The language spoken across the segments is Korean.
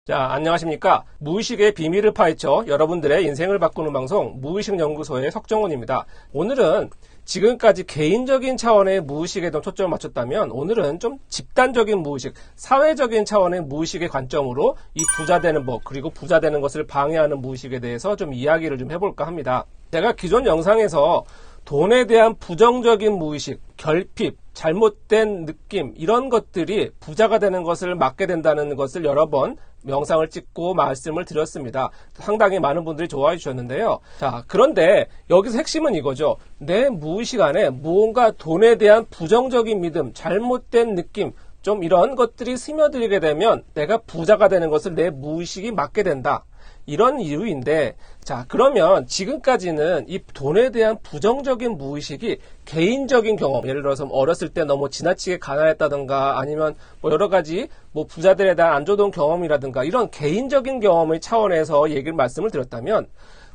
자, 안녕하십니까. 무의식의 비밀을 파헤쳐 여러분들의 인생을 바꾸는 방송 무의식연구소의 석정훈입니다. 오늘은 지금까지 개인적인 차원의 무의식에 좀 초점을 맞췄다면 오늘은 좀 집단적인 무의식, 사회적인 차원의 무의식의 관점으로 이 부자 되는 법, 그리고 부자 되는 것을 방해하는 무의식에 대해서 좀 이야기를 좀 해볼까 합니다. 제가 기존 영상에서 돈에 대한 부정적인 무의식, 결핍, 잘못된 느낌, 이런 것들이 부자가 되는 것을 막게 된다는 것을 여러 번 영상을 찍고 말씀을 드렸습니다. 상당히 많은 분들이 좋아해 주셨는데요. 자, 그런데 여기서 핵심은 이거죠. 내 무의식 안에 무언가 돈에 대한 부정적인 믿음, 잘못된 느낌, 좀 이런 것들이 스며들게 되면 내가 부자가 되는 것을 내 무의식이 막게 된다. 이런 이유인데, 자, 그러면 지금까지는 이 돈에 대한 부정적인 무의식이 개인적인 경험, 예를 들어서 어렸을 때 너무 지나치게 가난했다든가 아니면 뭐 여러 가지 뭐 부자들에 대한 안 좋은 경험이라든가 이런 개인적인 경험의 차원에서 말씀을 드렸다면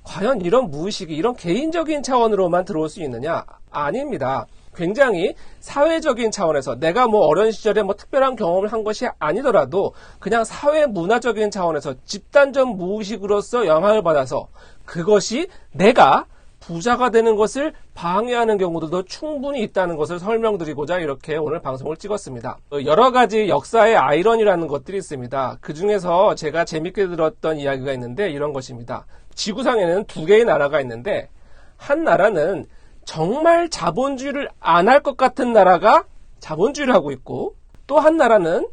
과연 이런 무의식이 이런 개인적인 차원으로만 들어올 수 있느냐? 아닙니다. 굉장히 사회적인 차원에서 내가 뭐 어린 시절에 뭐 특별한 경험을 한 것이 아니더라도 그냥 사회 문화적인 차원에서 집단적 무의식으로서 영향을 받아서 그것이 내가 부자가 되는 것을 방해하는 경우도 충분히 있다는 것을 설명드리고자 이렇게 오늘 방송을 찍었습니다. 여러 가지 역사의 아이러니라는 것들이 있습니다. 그 중에서 제가 재밌게 들었던 이야기가 있는데 이런 것입니다. 지구상에는 두 개의 나라가 있는데 한 나라는 정말 자본주의를 안 할 것 같은 나라가 자본주의를 하고 있고 또 한 나라는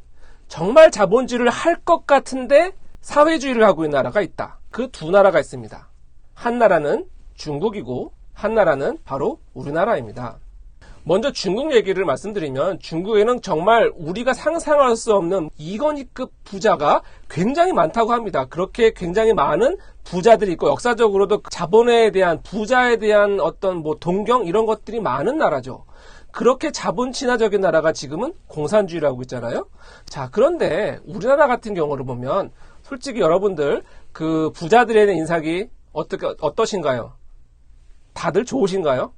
정말 자본주의를 할 것 같은데 사회주의를 하고 있는 나라가 있다. 그 두 나라가 있습니다. 한 나라는 중국이고 한 나라는 바로 우리나라입니다. 먼저 중국 얘기를 말씀드리면 중국에는 정말 우리가 상상할 수 없는 이건희급 부자가 굉장히 많다고 합니다. 그렇게 굉장히 많은 부자들이 있고 역사적으로도 자본에 대한 부자에 대한 어떤 뭐 동경 이런 것들이 많은 나라죠. 그렇게 자본 친화적인 나라가 지금은 공산주의를 하고 있잖아요. 자, 그런데 우리나라 같은 경우를 보면 솔직히 여러분들 그 부자들에 대한 인상이 어떠신가요? 다들 좋으신가요?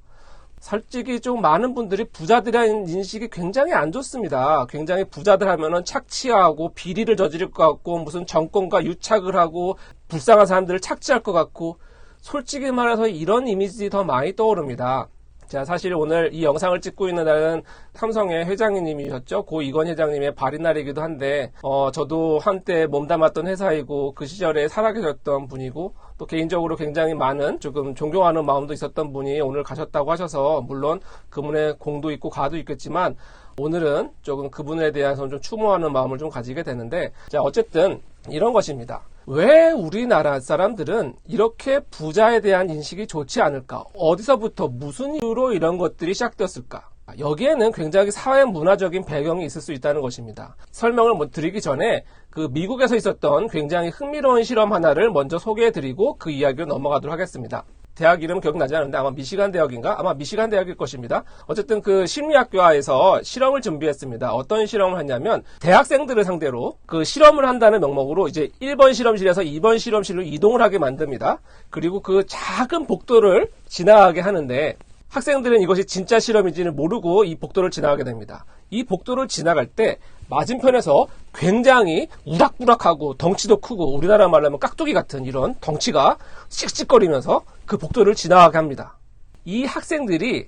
솔직히 좀 많은 분들이 부자들이라는 인식이 굉장히 안 좋습니다. 굉장히 부자들 하면은 착취하고 비리를 저지를 것 같고 무슨 정권과 유착을 하고 불쌍한 사람들을 착취할 것 같고 솔직히 말해서 이런 이미지 더 많이 떠오릅니다. 자, 사실 오늘 이 영상을 찍고 있는 날은 삼성의 회장님이셨죠. 고 이건 회장님의 발인날이기도 한데 저도 한때 몸담았던 회사이고 그 시절에 살아계셨던 분이고 또 개인적으로 굉장히 많은 조금 존경하는 마음도 있었던 분이 오늘 가셨다고 하셔서 물론 그분의 공도 있고 과도 있겠지만 오늘은 조금 그분에 대해서 좀 추모하는 마음을 좀 가지게 되는데 자, 어쨌든 이런 것입니다. 왜 우리나라 사람들은 이렇게 부자에 대한 인식이 좋지 않을까? 어디서부터 무슨 이유로 이런 것들이 시작되었을까? 여기에는 굉장히 사회 문화적인 배경이 있을 수 있다는 것입니다. 설명을 드리기 전에 그 미국에서 있었던 굉장히 흥미로운 실험 하나를 먼저 소개해드리고 그 이야기로 넘어가도록 하겠습니다. 대학 이름 기억나지 않는데 아마 미시간 대학인가? 아마 미시간 대학일 것입니다. 어쨌든 그 심리학교에서 실험을 준비했습니다. 어떤 실험을 했냐면 대학생들을 상대로 그 실험을 한다는 명목으로 이제 1번 실험실에서 2번 실험실로 이동을 하게 만듭니다. 그리고 그 작은 복도를 지나가게 하는데 학생들은 이것이 진짜 실험인지는 모르고 이 복도를 지나가게 됩니다. 이 복도를 지나갈 때 맞은편에서 굉장히 우락부락하고 덩치도 크고 우리나라 말로 하면 깍두기 같은 이런 덩치가 씩씩거리면서 그 복도를 지나가게 합니다. 이 학생들이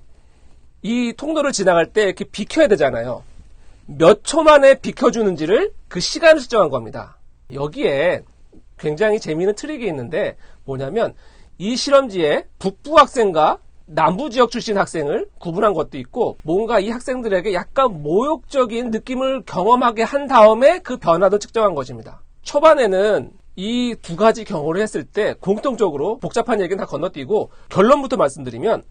이 통로를 지나갈 때 이렇게 비켜야 되잖아요. 몇 초 만에 비켜주는지를 그 시간을 측정한 겁니다. 여기에 굉장히 재미있는 트릭이 있는데 뭐냐면 이 실험지에 북부 학생과 남부 지역 출신 학생을 구분한 것도 있고 뭔가 이 학생들에게 약간 모욕적인 느낌을 경험하게 한 다음에 그 변화도 측정한 것입니다. 초반에는 이 두 가지 경험을 했을 때 공통적으로 복잡한 얘기는 다 건너뛰고 결론부터 말씀드리면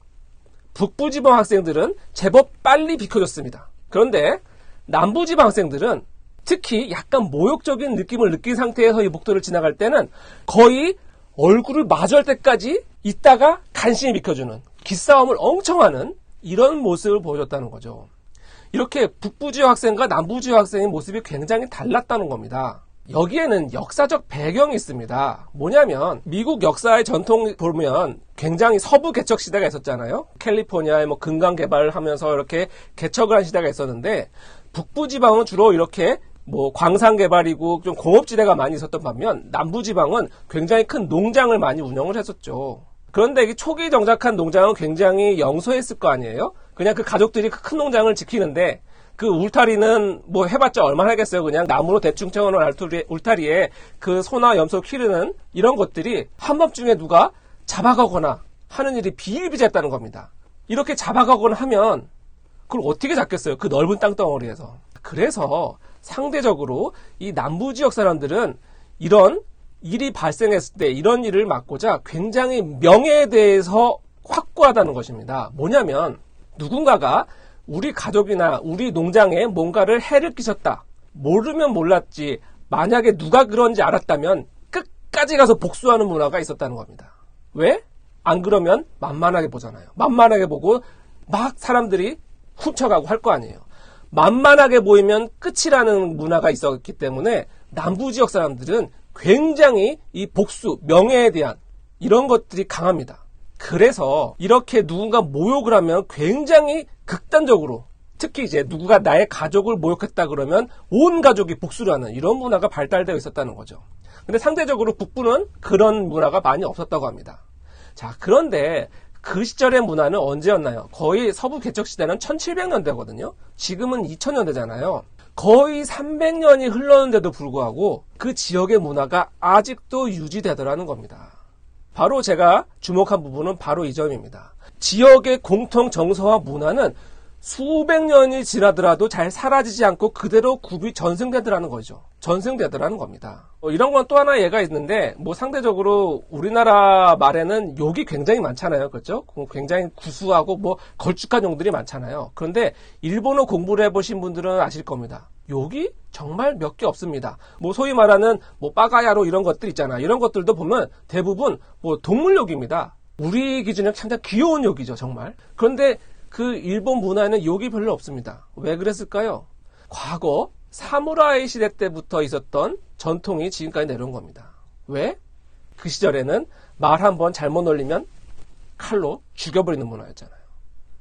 북부 지방 학생들은 제법 빨리 비켜줬습니다. 그런데 남부 지방 학생들은 특히 약간 모욕적인 느낌을 느낀 상태에서 이 복도를 지나갈 때는 거의 얼굴을 마주할 때까지 있다가 간신히 비켜주는 기싸움을 엄청 하는 이런 모습을 보여줬다는 거죠. 이렇게 북부 지역 학생과 남부 지역 학생의 모습이 굉장히 달랐다는 겁니다. 여기에는 역사적 배경이 있습니다. 뭐냐면 미국 역사의 전통 보면 굉장히 서부 개척 시대가 있었잖아요. 캘리포니아에 뭐 금강 개발을 하면서 이렇게 개척을 한 시대가 있었는데 북부 지방은 주로 이렇게 뭐 광산 개발이고 좀 공업지대가 많이 있었던 반면 남부지방은 굉장히 큰 농장을 많이 운영을 했었죠. 그런데 이 초기 정착한 농장은 굉장히 영소했을 거 아니에요? 그냥 그 가족들이 그 큰 농장을 지키는데 그 울타리는 뭐 해봤자 얼마나 하겠어요. 그냥 나무로 대충 채워놓은 울타리에 그 소나 염소 기르는 이런 것들이 한밤중에 누가 잡아가거나 하는 일이 비일비재했다는 겁니다. 이렇게 잡아가거나 하면 그걸 어떻게 잡겠어요? 그 넓은 땅덩어리에서. 그래서 상대적으로 이 남부지역 사람들은 이런 일이 발생했을 때 이런 일을 막고자 굉장히 명예에 대해서 확고하다는 것입니다. 뭐냐면 누군가가 우리 가족이나 우리 농장에 뭔가를 해를 끼쳤다. 모르면 몰랐지. 만약에 누가 그런지 알았다면 끝까지 가서 복수하는 문화가 있었다는 겁니다. 왜? 안 그러면 만만하게 보잖아요. 만만하게 보고 막 사람들이 훔쳐가고 할 거 아니에요. 만만하게 보이면 끝이라는 문화가 있었기 때문에 남부지역 사람들은 굉장히 이 복수, 명예에 대한 이런 것들이 강합니다. 그래서 이렇게 누군가 모욕을 하면 굉장히 극단적으로, 특히 이제 누구가 나의 가족을 모욕했다 그러면 온 가족이 복수를 하는 이런 문화가 발달되어 있었다는 거죠. 근데 상대적으로 북부는 그런 문화가 많이 없었다고 합니다. 자, 그런데 그 시절의 문화는 언제였나요? 거의 서부 개척 시대는 1700년대거든요. 지금은 2000년대잖아요. 거의 300년이 흘렀는데도 불구하고 그 지역의 문화가 아직도 유지되더라는 겁니다. 바로 제가 주목한 부분은 바로 이 점입니다. 지역의 공통 정서와 문화는 수백 년이 지나더라도 잘 사라지지 않고 그대로 굽이 전승되더라는 거죠. 전승되더라는 겁니다. 이런 건 또 하나 예가 있는데, 뭐 상대적으로 우리나라 말에는 욕이 굉장히 많잖아요. 그렇죠? 굉장히 구수하고 뭐 걸쭉한 용들이 많잖아요. 그런데 일본어 공부를 해보신 분들은 아실 겁니다. 욕이 정말 몇 개 없습니다. 뭐 소위 말하는 뭐 빠가야로 이런 것들 있잖아. 이런 것들도 보면 대부분 뭐 동물욕입니다. 우리 기준에 상당히 귀여운 욕이죠, 정말. 그런데 그 일본 문화에는 욕이 별로 없습니다. 왜 그랬을까요? 과거 사무라이 시대 때부터 있었던 전통이 지금까지 내려온 겁니다. 왜? 그 시절에는 말 한 번 잘못 놀리면 칼로 죽여버리는 문화였잖아요.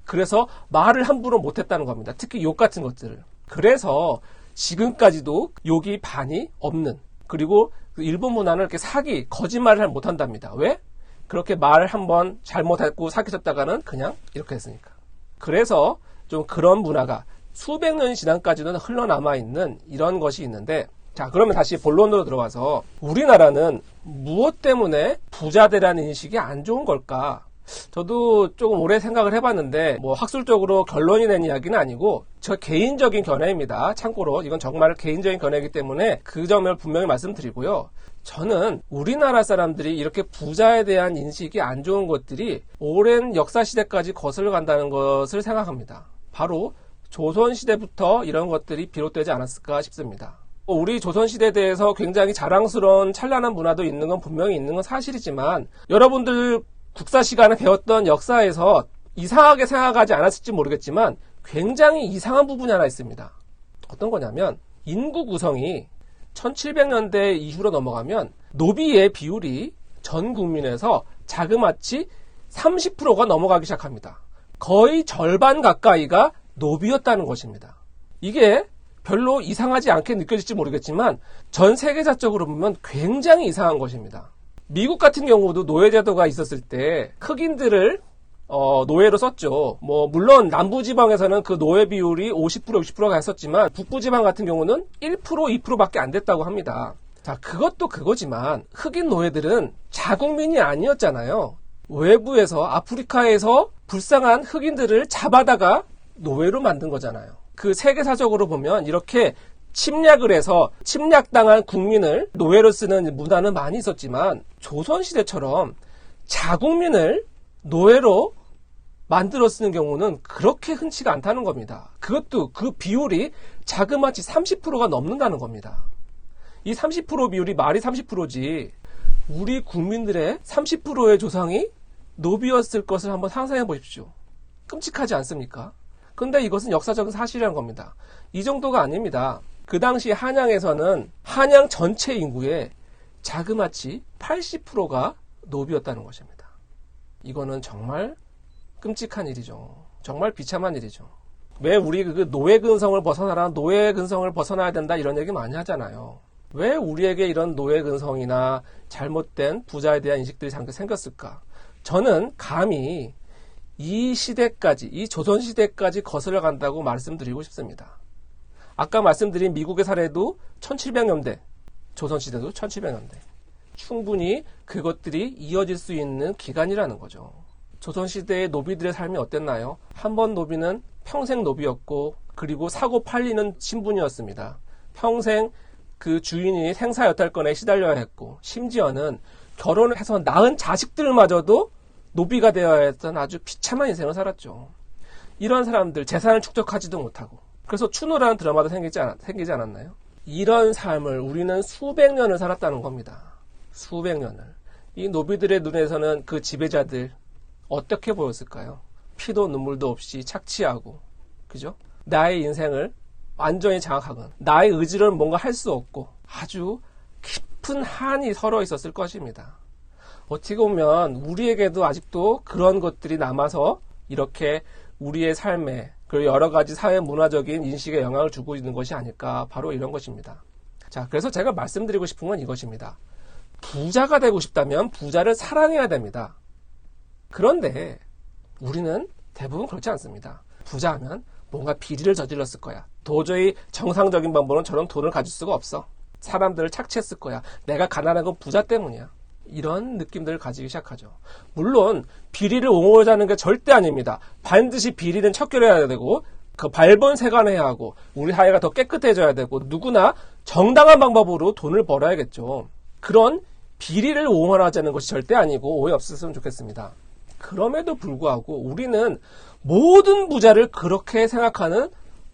그래서 말을 함부로 못했다는 겁니다. 특히 욕 같은 것들을. 그래서 지금까지도 욕이 반이 없는, 그리고 일본 문화는 이렇게 거짓말을 잘 못한답니다. 왜? 그렇게 말을 한번 잘못했고 사기쳤다가는 그냥 이렇게 했으니까. 그래서 좀 그런 문화가 수백 년이 지난까지는 흘러남아있는 이런 것이 있는데, 자, 그러면 다시 본론으로 들어가서 우리나라는 무엇 때문에 부자되라는 인식이 안 좋은 걸까? 저도 조금 오래 생각을 해봤는데 뭐 학술적으로 결론이 낸 이야기는 아니고 저 개인적인 견해입니다. 참고로 이건 정말 개인적인 견해이기 때문에 그 점을 분명히 말씀드리고요. 저는 우리나라 사람들이 이렇게 부자에 대한 인식이 안 좋은 것들이 오랜 역사시대까지 거슬러 간다는 것을 생각합니다. 바로 조선시대부터 이런 것들이 비롯되지 않았을까 싶습니다. 우리 조선시대에 대해서 굉장히 자랑스러운 찬란한 문화도 있는 건 분명히 있는 건 사실이지만 여러분들 국사 시간에 배웠던 역사에서 이상하게 생각하지 않았을지 모르겠지만 굉장히 이상한 부분이 하나 있습니다. 어떤 거냐면 인구 구성이 1700년대 이후로 넘어가면 노비의 비율이 전 국민에서 자그마치 30%가 넘어가기 시작합니다. 거의 절반 가까이가 노비였다는 것입니다. 이게 별로 이상하지 않게 느껴질지 모르겠지만 전 세계사적으로 보면 굉장히 이상한 것입니다. 미국 같은 경우도 노예제도가 있었을 때 흑인들을 노예로 썼죠. 뭐 물론 남부지방에서는 그 노예 비율이 50%, 60%가 했었지만 북부지방 같은 경우는 1%, 2%밖에 안 됐다고 합니다. 자, 그것도 그거지만 흑인 노예들은 자국민이 아니었잖아요. 외부에서 아프리카에서 불쌍한 흑인들을 잡아다가 노예로 만든 거잖아요. 그 세계사적으로 보면 이렇게 침략을 해서 침략당한 국민을 노예로 쓰는 문화는 많이 있었지만 조선시대처럼 자국민을 노예로 만들어 쓰는 경우는 그렇게 흔치가 않다는 겁니다. 그것도 그 비율이 자그마치 30%가 넘는다는 겁니다. 이 30% 비율이 말이 30%지 우리 국민들의 30%의 조상이 노비였을 것을 한번 상상해 보십시오. 끔찍하지 않습니까? 근데 이것은 역사적인 사실이라는 겁니다. 이 정도가 아닙니다. 그 당시 한양에서는 한양 전체 인구의 자그마치 80%가 노비였다는 것입니다. 이거는 정말 끔찍한 일이죠. 정말 비참한 일이죠. 왜 우리 그 노예 근성을 벗어나야 된다 이런 얘기 많이 하잖아요. 왜 우리에게 이런 노예 근성이나 잘못된 부자에 대한 인식들이 생겼을까? 저는 감히 이 시대까지, 이 조선시대까지 거슬러 간다고 말씀드리고 싶습니다. 아까 말씀드린 미국의 사례도 1700년대, 조선시대도 1700년대. 충분히 그것들이 이어질 수 있는 기간이라는 거죠. 조선시대의 노비들의 삶이 어땠나요? 한 번 노비는 평생 노비였고, 그리고 사고 팔리는 신분이었습니다. 평생 그 주인이 생사여탈권에 시달려야 했고, 심지어는 결혼을 해서 낳은 자식들마저도 노비가 되어야 했던 아주 비참한 인생을 살았죠. 이런 사람들 재산을 축적하지도 못하고, 그래서 추노라는 드라마도 생기지 않았나요? 이런 삶을 우리는 수백 년을 살았다는 겁니다. 수백 년을. 이 노비들의 눈에서는 그 지배자들 어떻게 보였을까요? 피도 눈물도 없이 착취하고, 그죠? 나의 인생을 완전히 장악하건, 나의 의지를 뭔가 할 수 없고, 아주 깊은 한이 서러 있었을 것입니다. 어떻게 보면 우리에게도 아직도 그런 것들이 남아서 이렇게 우리의 삶에, 그리고 여러 가지 사회 문화적인 인식에 영향을 주고 있는 것이 아닐까, 바로 이런 것입니다. 자, 그래서 제가 말씀드리고 싶은 건 이것입니다. 부자가 되고 싶다면 부자를 사랑해야 됩니다. 그런데 우리는 대부분 그렇지 않습니다. 부자하면 뭔가 비리를 저질렀을 거야. 도저히 정상적인 방법으로는 저런 돈을 가질 수가 없어. 사람들을 착취했을 거야. 내가 가난한 건 부자 때문이야. 이런 느낌들을 가지기 시작하죠. 물론 비리를 옹호하자는 게 절대 아닙니다. 반드시 비리는 척결해야 되고, 그 발본색안해야 하고, 우리 사회가 더 깨끗해져야 되고, 누구나 정당한 방법으로 돈을 벌어야겠죠. 그런 비리를 옹호하자는 것이 절대 아니고 오해 없었으면 좋겠습니다. 그럼에도 불구하고 우리는 모든 부자를 그렇게 생각하는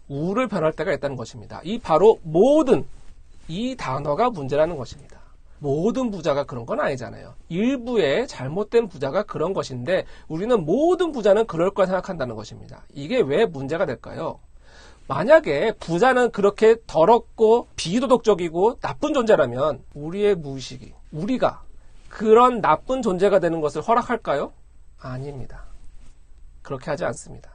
우를 변할 때가 있다는 것입니다. 이 바로 모든, 이 단어가 문제라는 것입니다. 모든 부자가 그런 건 아니잖아요. 일부의 잘못된 부자가 그런 것인데 우리는 모든 부자는 그럴 거라 생각한다는 것입니다. 이게 왜 문제가 될까요? 만약에 부자는 그렇게 더럽고 비도덕적이고 나쁜 존재라면 우리의 무의식이, 우리가 그런 나쁜 존재가 되는 것을 허락할까요? 아닙니다. 그렇게 하지 않습니다.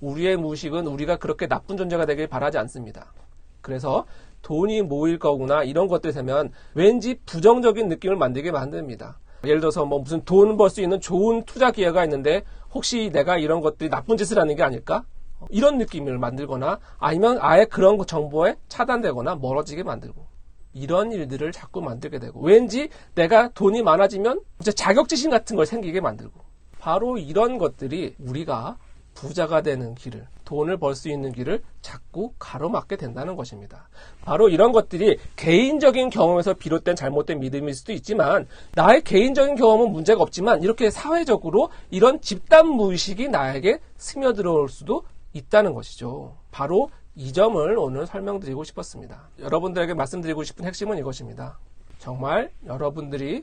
우리의 무의식은 우리가 그렇게 나쁜 존재가 되길 바라지 않습니다. 그래서 돈이 모일 거구나 이런 것들이 되면 왠지 부정적인 느낌을 만들게 만듭니다. 예를 들어서 뭐 무슨 돈 벌 수 있는 좋은 투자 기회가 있는데 혹시 내가 이런 것들이 나쁜 짓을 하는 게 아닐까? 이런 느낌을 만들거나 아니면 아예 그런 정보에 차단되거나 멀어지게 만들고 이런 일들을 자꾸 만들게 되고 왠지 내가 돈이 많아지면 진짜 자격지심 같은 걸 생기게 만들고 바로 이런 것들이 우리가 부자가 되는 길을, 돈을 벌 수 있는 길을 자꾸 가로막게 된다는 것입니다. 바로 이런 것들이 개인적인 경험에서 비롯된 잘못된 믿음일 수도 있지만 나의 개인적인 경험은 문제가 없지만 이렇게 사회적으로 이런 집단 무의식이 나에게 스며들어올 수도 있다는 것이죠. 바로 이 점을 오늘 설명드리고 싶었습니다. 여러분들에게 말씀드리고 싶은 핵심은 이것입니다. 정말 여러분들이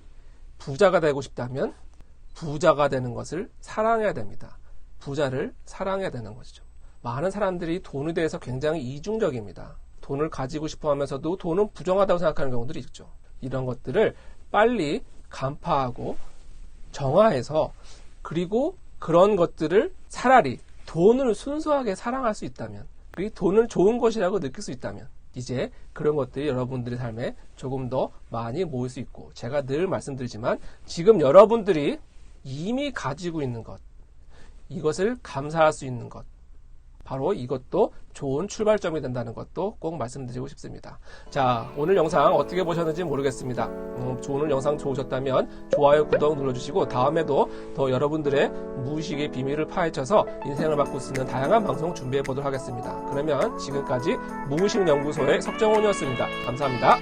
부자가 되고 싶다면 부자가 되는 것을 사랑해야 됩니다. 부자를 사랑해야 되는 것이죠. 많은 사람들이 돈에 대해서 굉장히 이중적입니다. 돈을 가지고 싶어 하면서도 돈은 부정하다고 생각하는 경우들이 있죠. 이런 것들을 빨리 간파하고 정화해서 그리고 그런 것들을 차라리 돈을 순수하게 사랑할 수 있다면 그 돈을 좋은 것이라고 느낄 수 있다면 이제 그런 것들이 여러분들의 삶에 조금 더 많이 모일 수 있고 제가 늘 말씀드리지만 지금 여러분들이 이미 가지고 있는 것 이것을 감사할 수 있는 것 바로 이것도 좋은 출발점이 된다는 것도 꼭 말씀드리고 싶습니다. 자, 오늘 영상 어떻게 보셨는지 모르겠습니다. 오늘 영상 좋으셨다면 좋아요, 구독 눌러주시고 다음에도 더 여러분들의 무의식의 비밀을 파헤쳐서 인생을 바꿀 수 있는 다양한 방송 준비해 보도록 하겠습니다. 그러면 지금까지 무의식연구소의 석정원이었습니다. 감사합니다.